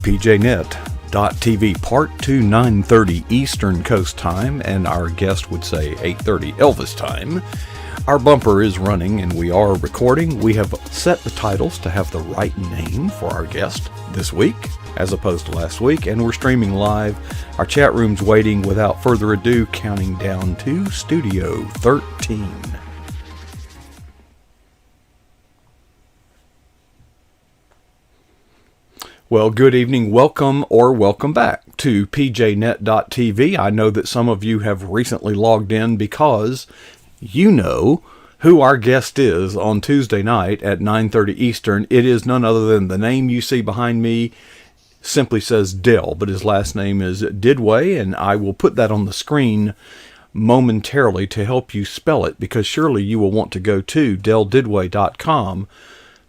PJNet.TV Part 2, 9:30 Eastern Coast Time, and our guest would say 8:30 Elvis time. Our bumper is running and we are recording. We have set the titles to have the right name for our guest this week, as opposed to last week, and we're streaming live. Our chat room's waiting. Without further ado, counting down to Studio 13. Well, good evening, welcome or welcome back to PJNet.TV. I know that some of you have recently logged in because you know who our guest is on Tuesday night at 9:30 Eastern. It is none other than the name you see behind me simply says Dell, but his last name is Didway, and I will put that on the screen momentarily to help you spell it, because surely you will want to go to DellDidway.com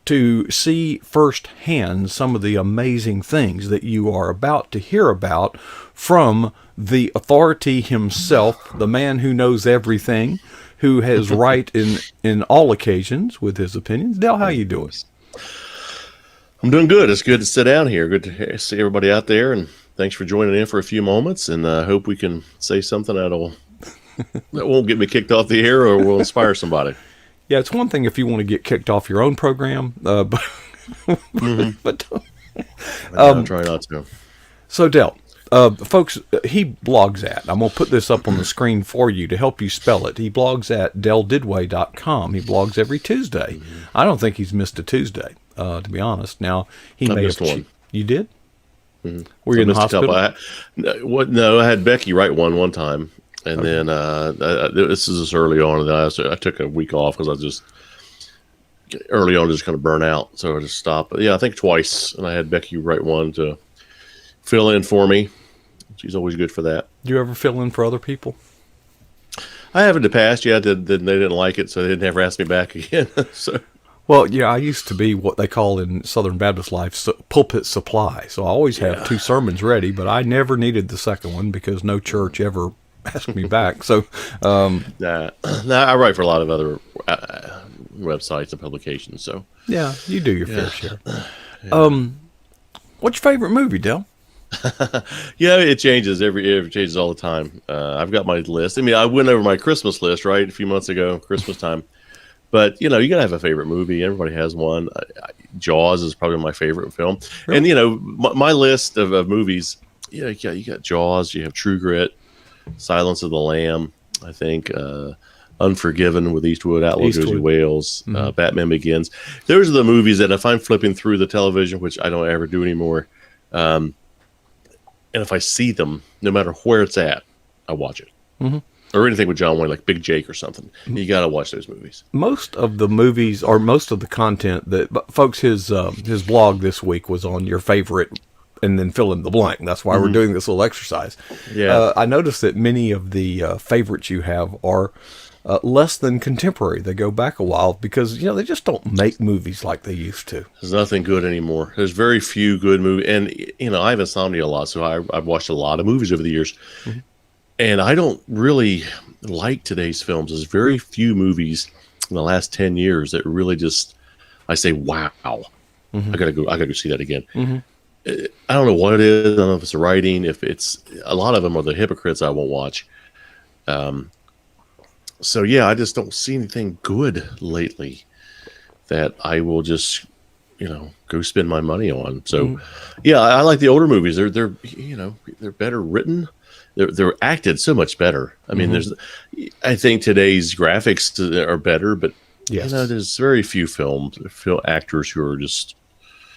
to see firsthand some of the amazing things that you are about to hear about from the authority himself, the man who knows everything, who has right in all occasions with his opinions. Dell, how you doing? I'm doing good. It's good to sit down here. Good to see everybody out there, and thanks for joining in for a few moments, and I hope we can say something that won't get me kicked off the air or will inspire somebody. Yeah, it's one thing if you want to get kicked off your own program, but I'm trying not to. So, Dell, folks, he blogs at, I'm going to put this up on the screen for you to help you spell it. He blogs at DellDidway.com. He blogs every Tuesday. I don't think he's missed a Tuesday, to be honest. Now, he I may missed have. one. You did? Mm-hmm. Were you in the hospital? No, I had Becky write one time. And then this is just early on. And I took a week off because I just early on just kind of burn out. So I just stopped. But yeah, I think twice. And I had Becky write one to fill in for me. She's always good for that. Do you ever fill in for other people? I have in the past. Yeah, they didn't like it, so they never asked me back again. So. Well, yeah, I used to be what they call in Southern Baptist life pulpit supply. So I always have two sermons ready, but I never needed the second one because no church ever ask me back. So I write for a lot of other websites and publications. So yeah, you do your fair share. Yeah. What's your favorite movie, Dell? Yeah, it changes. It changes all the time. I've got my list. I mean, I went over my Christmas list right a few months ago, Christmas time. But you gotta have a favorite movie. Everybody has one. Jaws is probably my favorite film. Really? And my list of movies. Yeah, you got Jaws. You have True Grit. Silence of the Lamb, I think, Unforgiven with Eastwood, Outlaw Goes to Wales, Batman Begins. Those are the movies that if I'm flipping through the television, which I don't ever do anymore, and if I see them, no matter where it's at, I watch it. Mm-hmm. Or anything with John Wayne, like Big Jake or something. You got to watch those movies. Most of the movies, or most of the content that, folks, his blog this week was on your favorite, and then fill in the blank. That's why we're doing this little exercise. Yeah, I noticed that many of the favorites you have are less than contemporary. They go back a while because they just don't make movies like they used to. There's nothing good anymore. There's very few good movies, and I have insomnia a lot, so I've watched a lot of movies over the years, and I don't really like today's films. There's very few movies in the last 10 years that really just I say, wow, I gotta go see that again. I don't know what it is. I don't know if it's the writing. If it's a lot of them are the hypocrites I won't watch. So yeah, I just don't see anything good lately that I will just go spend my money on. So yeah, I like the older movies. They're better written. They're acted so much better. I mean, I think today's graphics are better, but there's very few film actors who are just.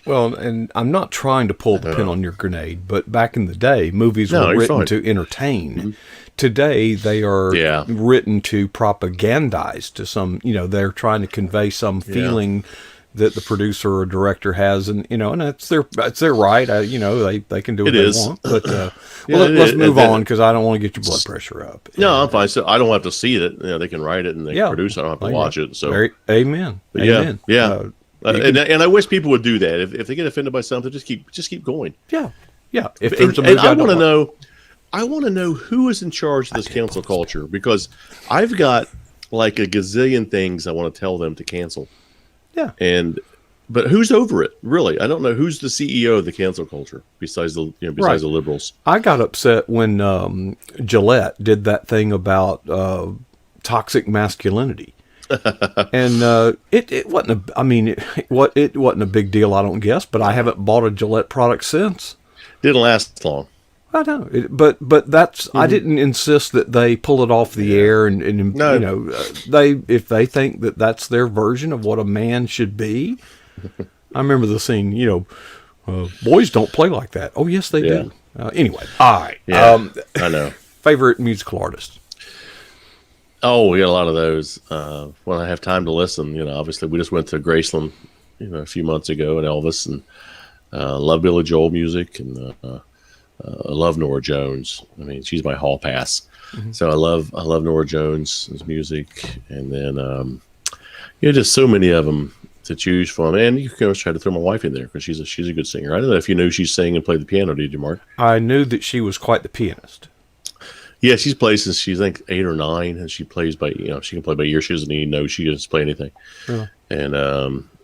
Well, and I'm not trying to pull the pin on your grenade, but back in the day, movies were written to entertain. Today, they are written to propagandize to some, they're trying to convey some feeling that the producer or director has, and it's their right. They can do what they want. But let's move on because I don't want to get your blood pressure up. No, I'm fine. So I don't have to see it. They can write it and they can produce it. I don't have to watch it. So amen. Amen. Yeah. And I wish people would do that. If they get offended by something, just keep going. Yeah. If there's I want to know who is in charge of this cancel culture, because I've got like a gazillion things I want to tell them to cancel. Yeah. And but who's over it? Really, I don't know who's the CEO of the cancel culture besides Right. the liberals. I got upset when Gillette did that thing about toxic masculinity. And it wasn't it wasn't a big deal, I don't guess, but I haven't bought a Gillette product since. Didn't last long. I know, but that's I didn't insist that they pull it off the air, and No. you know they if they think that that's their version of what a man should be. I remember the scene. Boys don't play like that. Oh yes, they Yeah. do. Anyway, all right. Yeah, I know. Favorite musical artist? Oh, we got a lot of those. When I have time to listen, obviously we just went to Graceland, a few months ago, and Elvis, and love Billy Joel music, and I love Nora Jones. I mean, she's my hall pass. So I love Nora Jones' music, and then just so many of them to choose from. And you can always try to throw my wife in there because she's a good singer. I don't know if you knew she sang and played the piano. Did you, Mark? I knew that she was quite the pianist. Yeah, she's played since she's I think 8 or 9, and she plays by she can play by ear. She doesn't even know she doesn't play anything. Really? And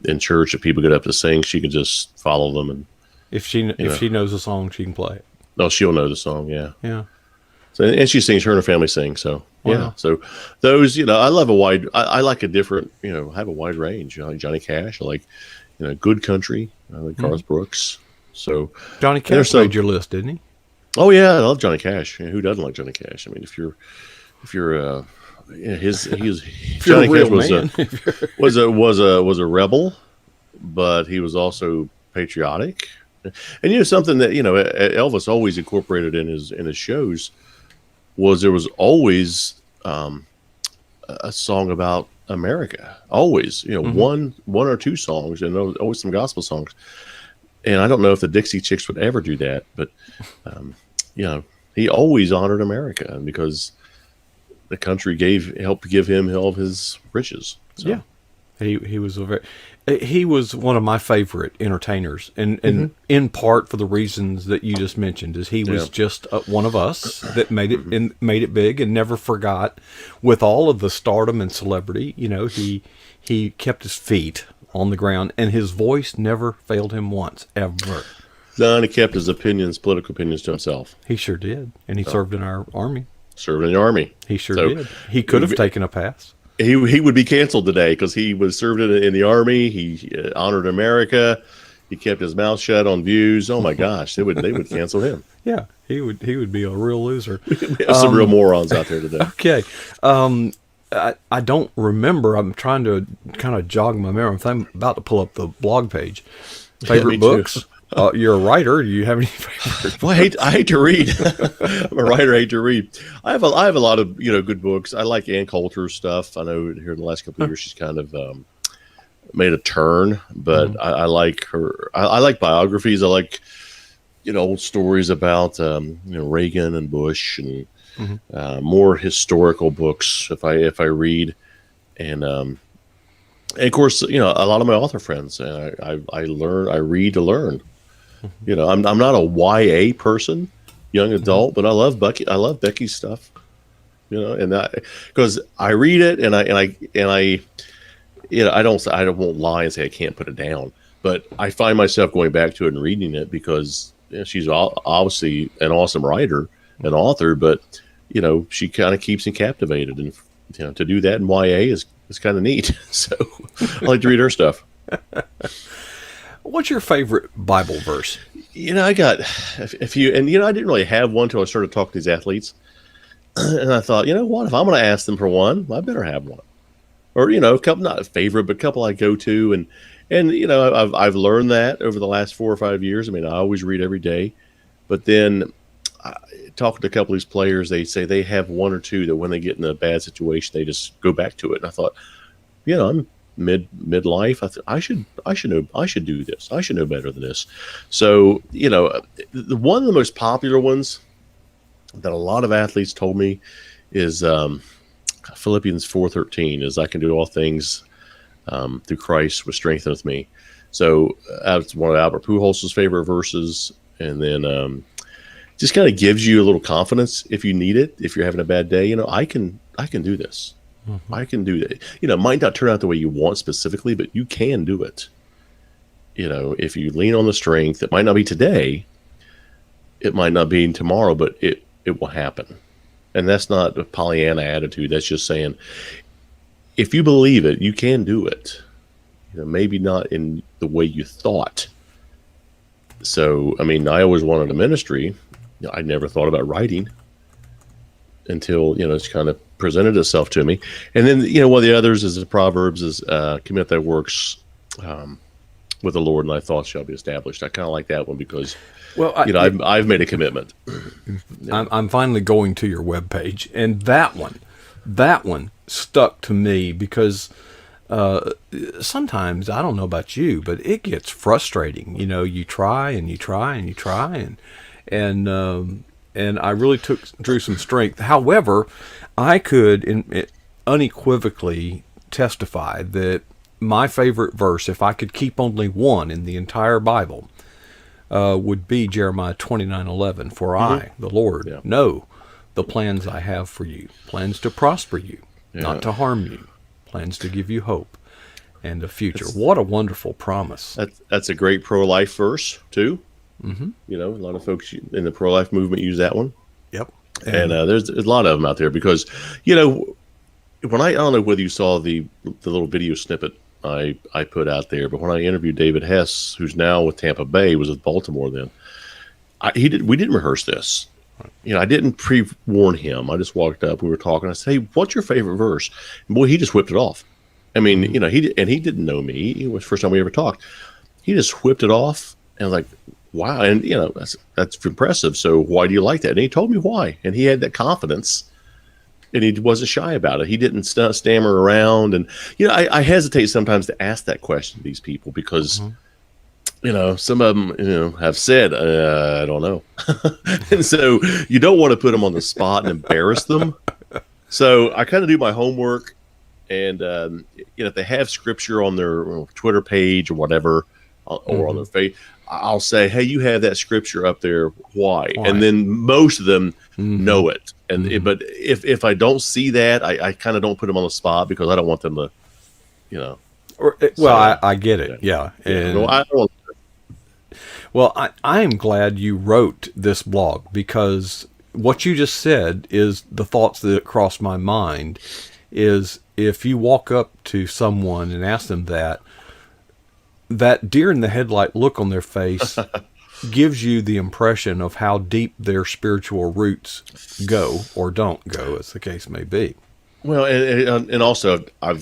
in church, if people get up to sing, she can just follow them, and If she knows a song, she can play it. no, she'll know the song. Yeah. Yeah. So, and she sings. Her and her family sing. So yeah. Wow. So those, I love a wide. I like a different. I have a wide range. I like Johnny Cash. I like, good country. I like Garth Brooks. So Johnny Cash made your list, didn't he? oh yeah, I love Johnny Cash. Who doesn't like Johnny Cash? I mean, if you're Johnny Cash was a rebel, but he was also patriotic. And something that Elvis always incorporated in his shows was there was always a song about America. Always, one or two songs, and always some gospel songs. And I don't know if the Dixie Chicks would ever do that, but he always honored America because the country helped give him all of his riches. So. Yeah, he was one of my favorite entertainers, and in part for the reasons that you just mentioned, is he was just one of us that made it big and never forgot. With all of the stardom and celebrity, he kept his feet on the ground, and his voice never failed him once, ever. No, and he kept his political opinions to himself. He sure did, and he served in our army. Served in the army. He sure did. He could have taken a pass. He would be canceled today because he was served in the army. He honored America. He kept his mouth shut on views. Oh my gosh, they would cancel him. Yeah, he would be a real loser. We have some real morons out there today. Okay. I don't remember. I'm trying to kind of jog my memory. I'm about to pull up the blog page. Favorite books? You're a writer. Do you have any favorite? Well, I hate to read. I'm a writer. I hate to read. I have a lot of good books. I like Ann Coulter's stuff. I know here in the last couple of years she's kind of made a turn, but I like her. I like biographies. I like old stories about Reagan and Bush and. More historical books if I read, and of course a lot of my author friends. I read to learn. I'm not a YA person, young adult, but I love Becky's stuff. And that because I read it and I I won't lie and say I can't put it down, but I find myself going back to it and reading it because she's obviously an awesome writer, an author, but she kind of keeps me captivated, and to do that in YA is kind of neat. So I like to read her stuff. What's your favorite Bible verse? I got a few, and I didn't really have one until I started talking to these athletes, and I thought, what if I'm going to ask them for one, I better have one, or a couple, not a favorite, but a couple I go to, and I've learned that over the last 4 or 5 years. I mean, I always read every day, but then. Talking to a couple of these players, they say they have one or two that when they get in a bad situation, they just go back to it. And I thought, I'm midlife. I should do this. I should know better than this. So, one of the most popular ones that a lot of athletes told me is Philippians 4:13 is I can do all things through Christ which strengtheneth me. So that's one of Albert Pujols' favorite verses. And then, just kind of gives you a little confidence if you need it. If you're having a bad day, I can do this. I can do that. It might not turn out the way you want specifically, but you can do it. if you lean on the strength, it might not be today, it might not be tomorrow, but it will happen. And that's not a Pollyanna attitude. That's just saying, if you believe it, you can do it. Maybe not in the way you thought. So, I mean, I always wanted a ministry. I never thought about writing until, it's kind of presented itself to me. And then, one of the others is the Proverbs is commit thy works with the Lord, and thy thoughts shall be established. I kind of like that one because, I've made a commitment. I'm finally going to your webpage, and that one stuck to me because sometimes, I don't know about you, but it gets frustrating. You try and you try and you try, and I really drew some strength. However, I could unequivocally testify that my favorite verse, if I could keep only one in the entire Bible, would be Jeremiah 29:11. For I, the Lord, know the plans I have for you, plans to prosper you, not to harm you, plans to give you hope and a future. What a wonderful promise. That's a great pro-life verse, too. Mm-hmm. A lot of folks in the pro-life movement use that one. Yep. And there's a lot of them out there because, when I don't know whether you saw the little video snippet I put out there, but when I interviewed David Hess, who's now with Tampa Bay, was with Baltimore then, we didn't rehearse this. I didn't pre-warn him. I just walked up, we were talking, I said, hey, what's your favorite verse? And boy, he just whipped it off. I mean, he didn't know me. It was the first time we ever talked. He just whipped it off, and I was like, wow. And, that's impressive. So why do you like that? And he told me why. And he had that confidence, and he wasn't shy about it. He didn't stammer around. And, I hesitate sometimes to ask that question to these people because, some of them, have said, I don't know. And so you don't want to put them on the spot and embarrass them. So I kind of do my homework. And, if they have scripture on their Twitter page or whatever, or on their face, I'll say, hey, you have that scripture up there. Why? And then most of them know it. And but if I don't see that, I kind of don't put them on the spot because I don't want them to, I get it. Yeah. And, I am glad you wrote this blog because what you just said is the thoughts that crossed my mind is if you walk up to someone and ask them that deer in the headlight look on their face gives you the impression of how deep their spiritual roots go or don't go, as the case may be. Well, and also I'm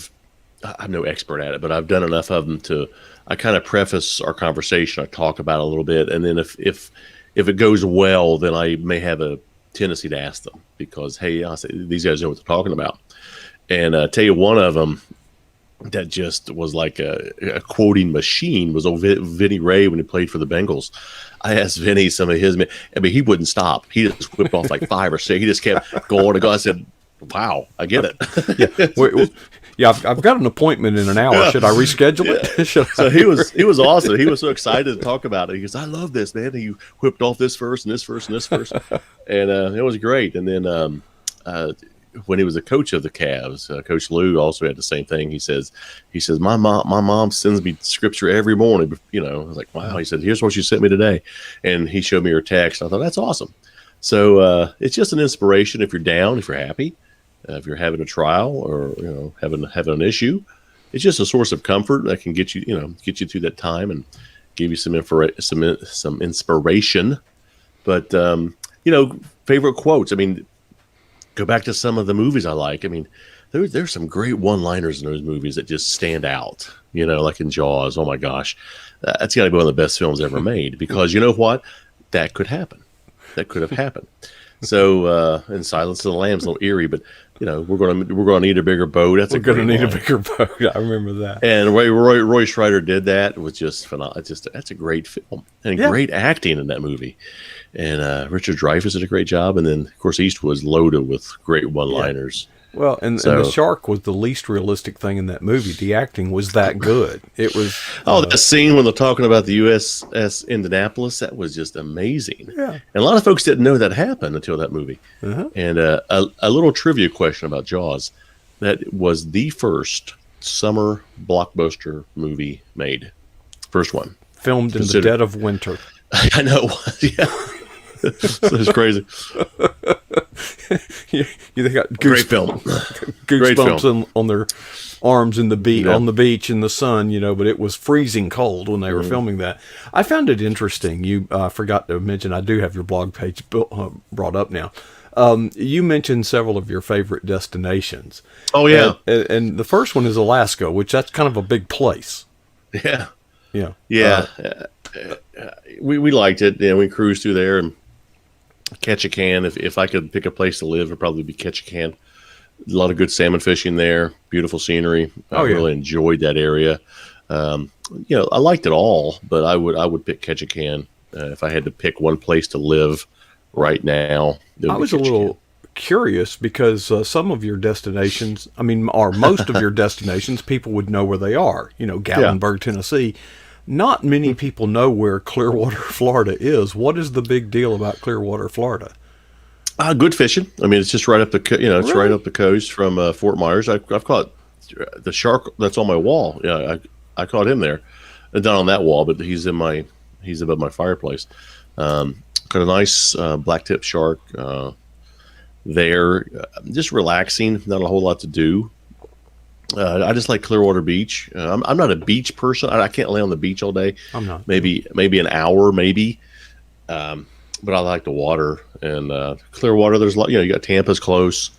no expert at it, but I've done enough of them I kind of preface our conversation. I talk about it a little bit, and then if it goes well, then I may have a tendency to ask them because, hey, I say, these guys know what they're talking about. And tell you one of them that just was like a quoting machine was old Vinny Ray when he played for the Bengals. I asked Vinny some of his, he wouldn't stop. He just whipped off like 5 or 6. He just kept going and going. I said, wow, I get it. I've got an appointment in an hour. Should I reschedule it? So he was awesome. He was so excited to talk about it. He goes, I love this, man. He whipped off this verse and this verse and this verse. And it was great. And then when he was a coach of the Cavs, Coach Lou also had the same thing. He says, my mom sends me scripture every morning. I was like, wow. He said, here's what she sent me today. And he showed me her text. I thought, that's awesome. So it's just an inspiration if you're down, if you're happy, if you're having a trial or, having an issue. It's just a source of comfort that can get you through that time and give you some inspiration. But, favorite quotes. I mean, go back to some of the movies I like. I mean, there's some great one-liners in those movies that just stand out, like in Jaws. Oh my gosh, that's got to be one of the best films ever made because you know what? That could happen. That could have happened. So, and Silence of the Lambs a little eerie, but we're going to need a bigger boat. We're going to need a bigger boat. I remember that. And Roy Schreider did that. It was just phenomenal. That's a great film and great acting in that movie. And Richard Dreyfuss did a great job. And then, of course, Eastwood's loaded with great one-liners. Yeah. Well, and the shark was the least realistic thing in that movie. The acting was that good. It was. That scene when they're talking about the USS Indianapolis, that was just amazing. Yeah. And a lot of folks didn't know that happened until that movie. Uh-huh. And a little trivia question about Jaws. That was the first summer blockbuster movie made. First one. filmed in the dead of winter. I know. Yeah. It's crazy. They got great film. Goosebumps on their arms on the beach in the sun, but it was freezing cold when they were filming that. I found it interesting. You forgot to mention, I do have your blog page brought up now. You mentioned several of your favorite destinations. Oh, yeah. And the first one is Alaska, which that's kind of a big place. Yeah. Yeah. Yeah. We liked it. We cruised through there, and Ketchikan. If I could pick a place to live, it'd probably be Ketchikan. A lot of good salmon fishing there. Beautiful scenery. I really enjoyed that area. I liked it all, but I would pick Ketchikan if I had to pick one place to live right now. I was a little curious because some of your destinations, or most of your destinations, people would know where they are. Gatlinburg, Tennessee. Not many people know where Clearwater, Florida is. What is the big deal about Clearwater, Florida? Good fishing. It's just right up the right up the coast from Fort Myers. I've caught the shark that's on my wall. Yeah, I caught him there, not on that wall, but he's above my fireplace. Got a nice blacktip shark there. Just relaxing. Not a whole lot to do. I just like Clearwater Beach. I'm not a beach person. I can't lay on the beach all day. I'm not. Maybe an hour, maybe. But I like the water. And Clearwater, there's a lot. You got Tampa's close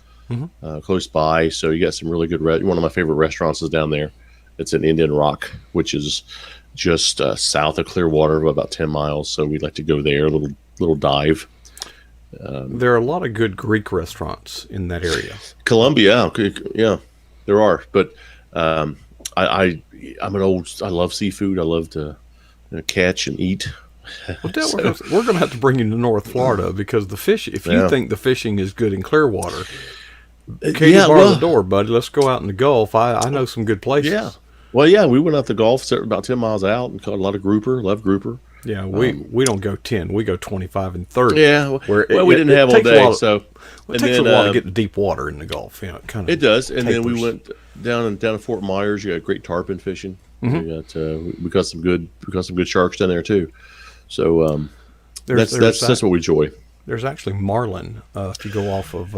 by, so you got some really good. One of my favorite restaurants is down there. It's in Indian Rock, which is just south of Clearwater, about 10 miles. So we'd like to go there. A little dive. There are a lot of good Greek restaurants in that area. Columbia, yeah. There are, but I'm I love seafood. I love to catch and eat. Well, we're going to have to bring you to North Florida because the fish. If you think the fishing is good in Clearwater, Katie, borrow the door, buddy. Let's go out in the Gulf. I know some good places. Yeah. Well, yeah, we went out the Gulf about 10 miles out and caught a lot of grouper. Love grouper. Yeah, we don't go 10. We go 25 and 30. Yeah. We didn't have all day, so. It takes a while to get to deep water in the Gulf. It does. And then we went down to Fort Myers. You got great tarpon fishing. We got some good sharks down there too. So that's what we enjoy. There's actually marlin if you go off of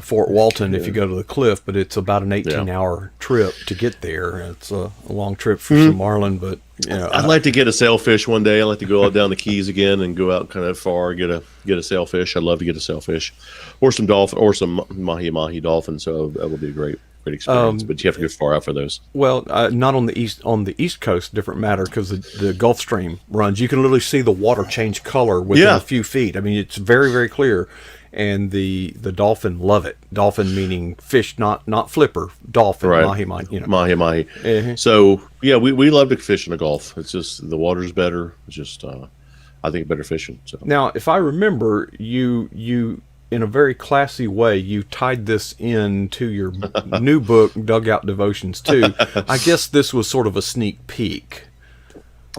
Fort Walton if you go to the cliff, but it's about an 18-hour trip to get there. It's a long trip for some marlin, but I'd like to get a sailfish one day. I'd like to go out down the Keys again and go out kind of far, get a sailfish. I'd love to get a sailfish or some dolphin or some mahi dolphins. So that would be a great experience, but you have to go far out for those. Well, not on the east coast, different matter because the Gulf Stream runs. You can literally see the water change color within a few feet. It's very, very clear, and the dolphin love it. Dolphin meaning fish, not flipper. Dolphin, right. Mahi. So we love to fish in the Gulf. It's just the water's better. It's just I think better fishing. So now, if I remember, you. In a very classy way, you tied this into your new book, Dugout Devotions 2. I guess this was sort of a sneak peek.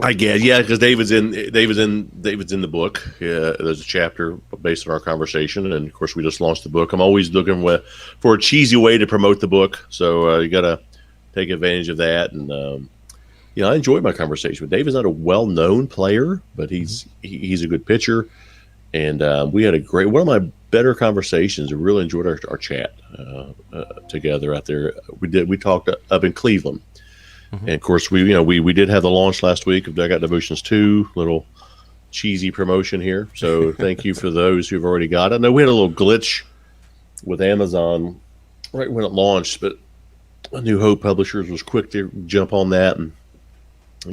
I guess, yeah, because David's in the book. Yeah, there's a chapter based on our conversation, and of course, we just launched the book. I'm always looking for a cheesy way to promote the book, so you got to take advantage of that. And I enjoyed my conversation with David's not a well-known player, but he's a good pitcher. And we had one of my better conversations. I really enjoyed our chat together out there. We talked up in Cleveland, and of course we did have the launch last week of Dugout Devotions 2. Little cheesy promotion here. So thank you for those who've already got it. I know we had a little glitch with Amazon right when it launched, but New Hope Publishers was quick to jump on that and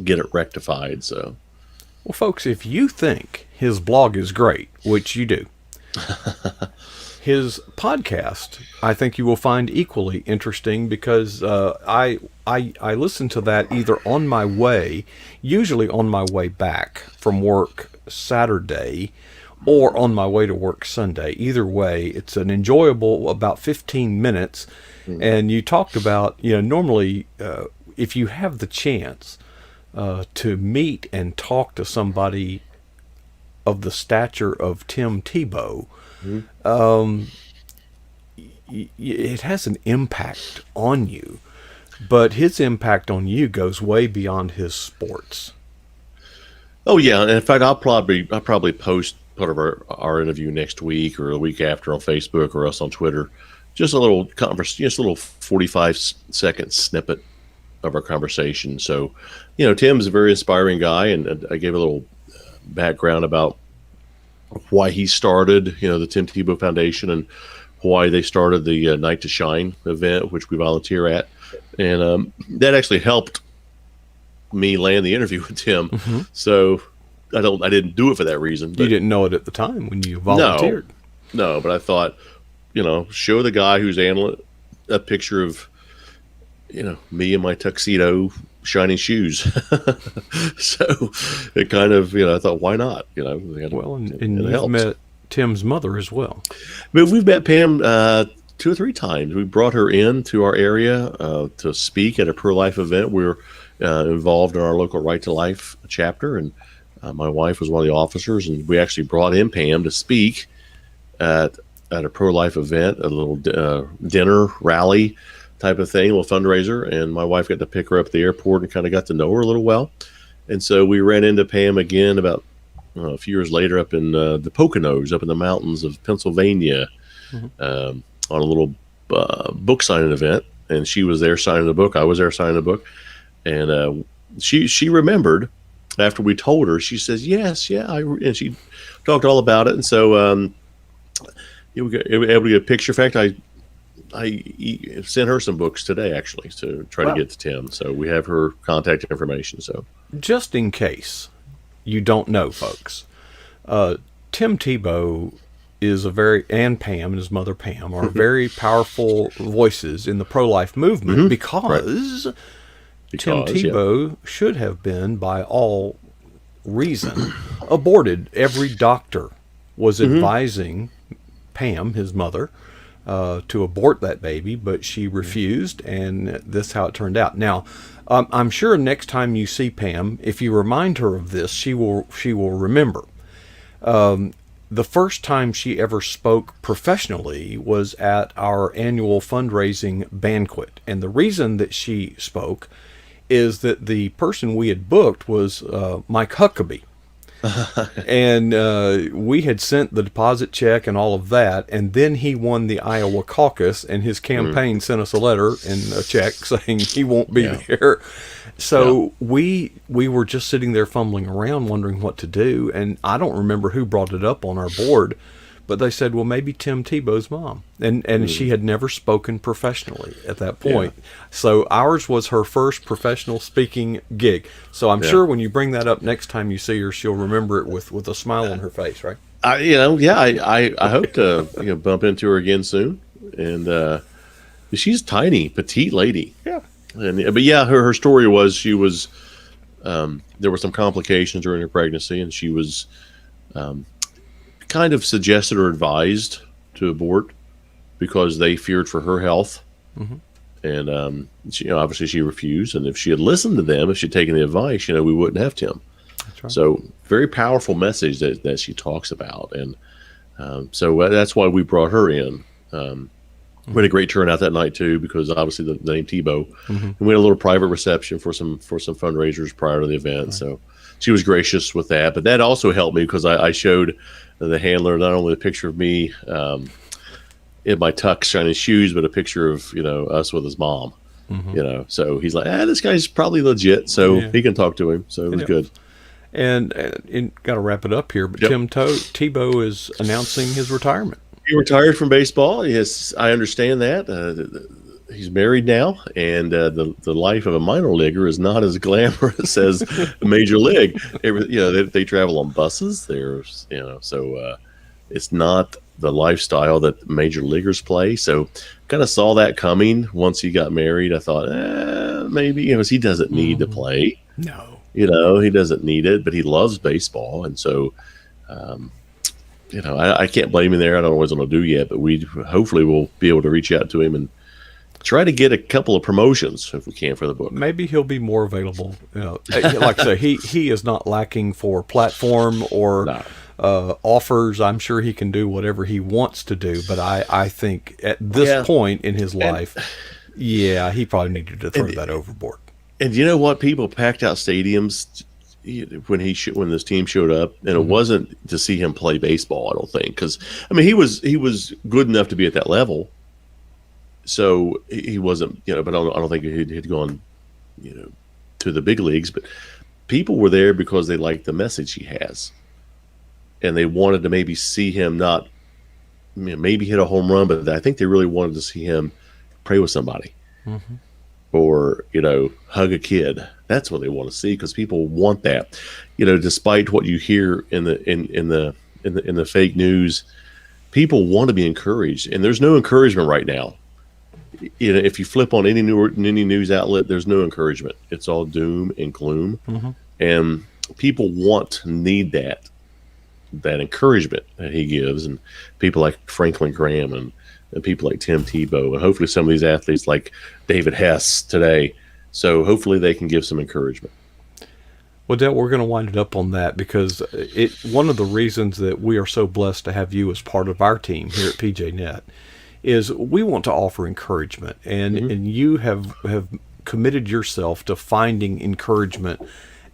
get it rectified. So. Well, folks, if you think his blog is great, which you do, his podcast, I think you will find equally interesting because I listen to that either on my way, usually on my way back from work Saturday, or on my way to work Sunday. Either way, it's an enjoyable about 15 minutes. And you talked about, normally if you have the chance to meet and talk to somebody of the stature of Pam Tebow, it has an impact on you. But his impact on you goes way beyond his sports. Oh yeah, and in fact, I'll probably post part of our interview next week or a week after on Facebook or us on Twitter. Just a little just a little 45-second snippet of our conversation. So, Tim's a very inspiring guy, and I gave a little background about why he started, the Tim Tebow Foundation, and why they started the Night to Shine event, which we volunteer at, and that actually helped me land the interview with Tim. Mm-hmm. So I didn't do it for that reason. But you didn't know it at the time when you volunteered. No, but I thought, show the guy who's handling a picture of, me in my tuxedo, shiny shoes. So it kind of, I thought, why not? Well, and you've met Tim's mother as well. But we've met Pam 2 or 3 times. We brought her in to our area to speak at a pro-life event. We're involved in our local Right to Life chapter, and my wife was one of the officers, and we actually brought in Pam to speak at a pro-life event, a little dinner rally type of thing, a little fundraiser, and my wife got to pick her up at the airport and kind of got to know her a little well. And so we ran into Pam again about a few years later up in the Poconos, up in the mountains of Pennsylvania, on a little book signing event, and she was there signing the book. I was there signing the book, and she remembered after we told her. She says, "Yes, yeah," and she talked all about it. And so we were able to get a picture. In fact, I sent her some books today, actually, to try to get to Tim. So we have her contact information. So just in case you don't know, folks, Tim Tebow is and Pam and his mother Pam are very powerful voices in the pro-life movement because Tim Tebow should have been, by all reason, aborted. Every doctor was advising Pam, his mother, to abort that baby, but she refused, and this is how it turned out. Now, I'm sure next time you see Pam, if you remind her of this, she will remember. The first time she ever spoke professionally was at our annual fundraising banquet, and the reason that she spoke is that the person we had booked was Mike Huckabee. And we had sent the deposit check and all of that, and then he won the Iowa caucus, and his campaign sent us a letter and a check saying he won't be there. So we were just sitting there fumbling around wondering what to do, and I don't remember who brought it up on our board, but they said, well, maybe Tim Tebow's mom. And she had never spoken professionally at that point. Yeah. So ours was her first professional speaking gig. So I'm sure when you bring that up next time you see her, she'll remember it with a smile on her face, right? I hope to bump into her again soon. And she's a tiny, petite lady. Yeah. But her story was she was there were some complications during her pregnancy, and she was kind of suggested or advised to abort because they feared for her health. And obviously she refused, and if she had listened to them, if she'd taken the advice, we wouldn't have Tim. That's right. So very powerful message that she talks about, and so that's why we brought her in. We had a great turnout that night too, because obviously the name Tebow, and we had a little private reception for some fundraisers prior to the event. Right. So she was gracious with that, but that also helped me because I showed the handler not only a picture of me in my tux shining shoes, but a picture of us with his mom. So he's like, this guy's probably legit, so he can talk to him. So it was good. And got to wrap it up here, but Tim Tebow is announcing his retirement. He retired from baseball. Yes, I understand that. He's married now, and the life of a minor leaguer is not as glamorous as a major league. They travel on buses. So it's not the lifestyle that major leaguers play. So kind of saw that coming once he got married. I thought, maybe he doesn't need to play. No, he doesn't need it, but he loves baseball, and so. I can't blame him there. I don't know what he's going to do yet, but we hopefully will be able to reach out to him and try to get a couple of promotions if we can for the book. Maybe he'll be more available. Like I say, he is not lacking for platform or offers. I'm sure he can do whatever he wants to do, but I think at this point in his life, Yeah, he probably needed to throw And that overboard. and you know what? People packed out stadiums when when this team showed up, and it Mhm. wasn't to see him play baseball. I don't think, because I mean he was good enough to be at that level, so he wasn't, but I don't think he'd gone, you know to the big leagues. But people were there because they liked the message he has, and they wanted to maybe see him not, maybe hit a home run, but I think they really wanted to see him pray with somebody, Mhm. or hug a kid. That's what they want to see, because people want that. Despite what you hear in the fake news, people want to be encouraged, and there's no encouragement right now. If you flip on any news outlet, there's no encouragement. It's all doom and gloom, Mhm. and people need that encouragement that he gives, and people like Franklin Graham, and people like Tim Tebow, and hopefully some of these athletes like David Hess today. So hopefully they can give some encouragement. Well, Dale, we're going to wind it up on that because one of the reasons that we are so blessed to have you as part of our team here at PJNet is we want to offer encouragement, and Mm-hmm. and you have committed yourself to finding encouragement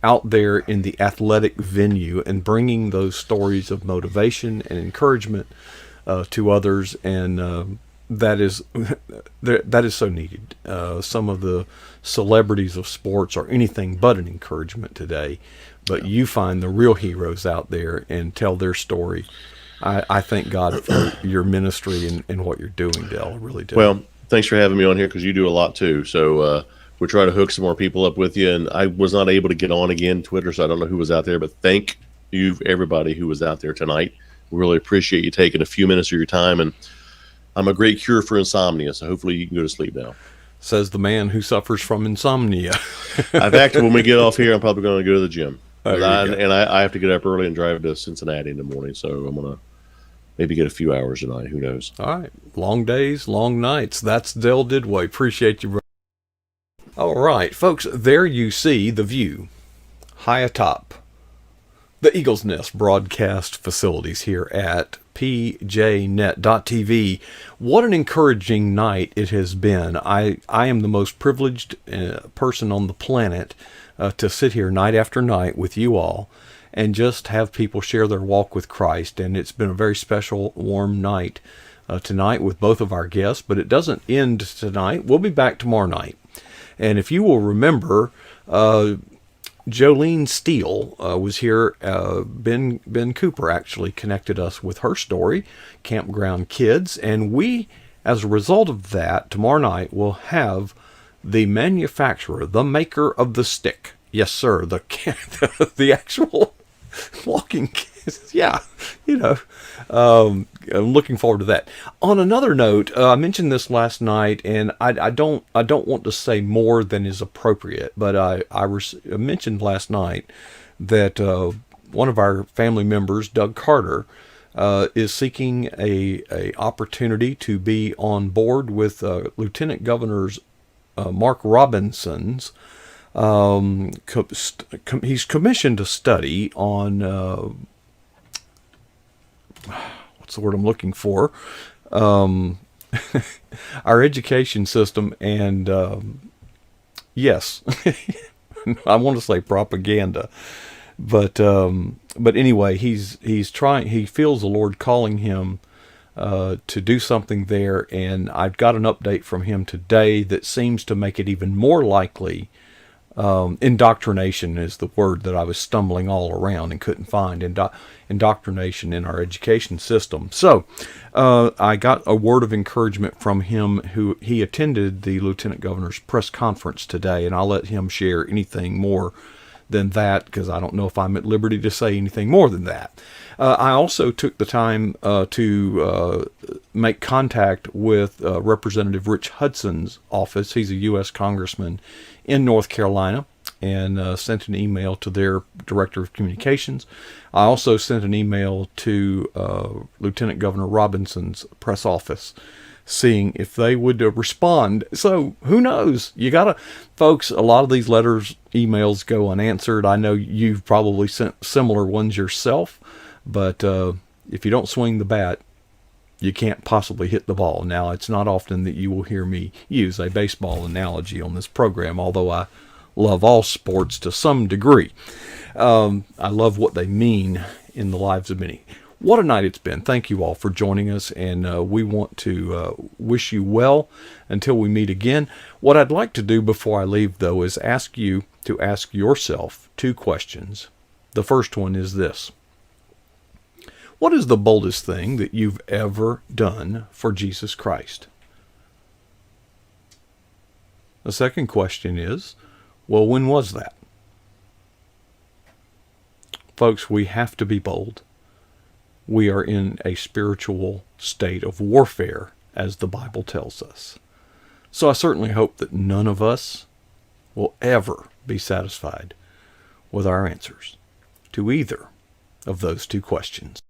out there in the athletic venue and bringing those stories of motivation and encouragement to others, and that is that is so needed. Some of the celebrities of sports are anything but an encouragement today, but you find the real heroes out there and tell their story. I thank God for your ministry and what you're doing, Dale. I really do. Well, thanks for having me on here, because you do a lot too. So we're trying to hook some more people up with you. And I was not able to get on again Twitter, so I don't know who was out there. But thank you, everybody who was out there tonight. We really appreciate you taking a few minutes of your time. And I'm a great cure for insomnia, so hopefully you can go to sleep now. Says the man who suffers from insomnia. In fact, when we get off here, I'm probably going to go to the gym. There you I, go. and I have to get up early and drive to Cincinnati in the morning, so I'm going to maybe get a few hours tonight. Who knows? All right. Long days, long nights. That's Dale Didway. Appreciate you, bro. All right, folks, there you see the view high atop the Eagle's Nest broadcast facilities here at pjnet.tv. What an encouraging night it has been. I am the most privileged person on the planet to sit here night after night with you all and just have people share their walk with Christ. And it's been a very special, warm night tonight with both of our guests, but it doesn't end tonight. We'll be back tomorrow night. And if you will remember, Jolene Steele was here. Ben Cooper actually connected us with her story, Campground Kids. And we, as a result of that, tomorrow night will have the manufacturer, the maker of the stick. Yes, sir. The actual walking kids. Yeah, I'm looking forward to that. On another note, I mentioned this last night, and I don't want to say more than is appropriate, but I mentioned last night that one of our family members, Doug Carter, is seeking a opportunity to be on board with Lieutenant Governor's Mark Robinson's. He's commissioned a study on what's the word I'm looking for? Our education system, and yes, I want to say propaganda, but anyway, he's trying. He feels the Lord calling him to do something there, and I've got an update from him today that seems to make it even more likely. Indoctrination is the word that I was stumbling all around and couldn't find. Indoctrination in our education system. So I got a word of encouragement from him. Who he attended the Lieutenant Governor's press conference today, and I'll let him share anything more than that, because I don't know if I'm at liberty to say anything more than that. I also took the time to make contact with Representative Rich Hudson's office. He's a U.S. Congressman in North Carolina, and sent an email to their Director of Communications. I also sent an email to Lieutenant Governor Robinson's press office, seeing if they would respond. So who knows? Folks, a lot of these emails go unanswered. I know you've probably sent similar ones yourself, but if you don't swing the bat, you can't possibly hit the ball. Now, it's not often that you will hear me use a baseball analogy on this program, although I love all sports to some degree. I love what they mean in the lives of many. What a night it's been. Thank you all for joining us, and we want to wish you well until we meet again. What I'd like to do before I leave, though, is ask you to ask yourself 2 questions. The first one is this: what is the boldest thing that you've ever done for Jesus Christ? The second question is, well, when was that? Folks, we have to be bold. We are in a spiritual state of warfare, as the Bible tells us. So I certainly hope that none of us will ever be satisfied with our answers to either of those 2 questions.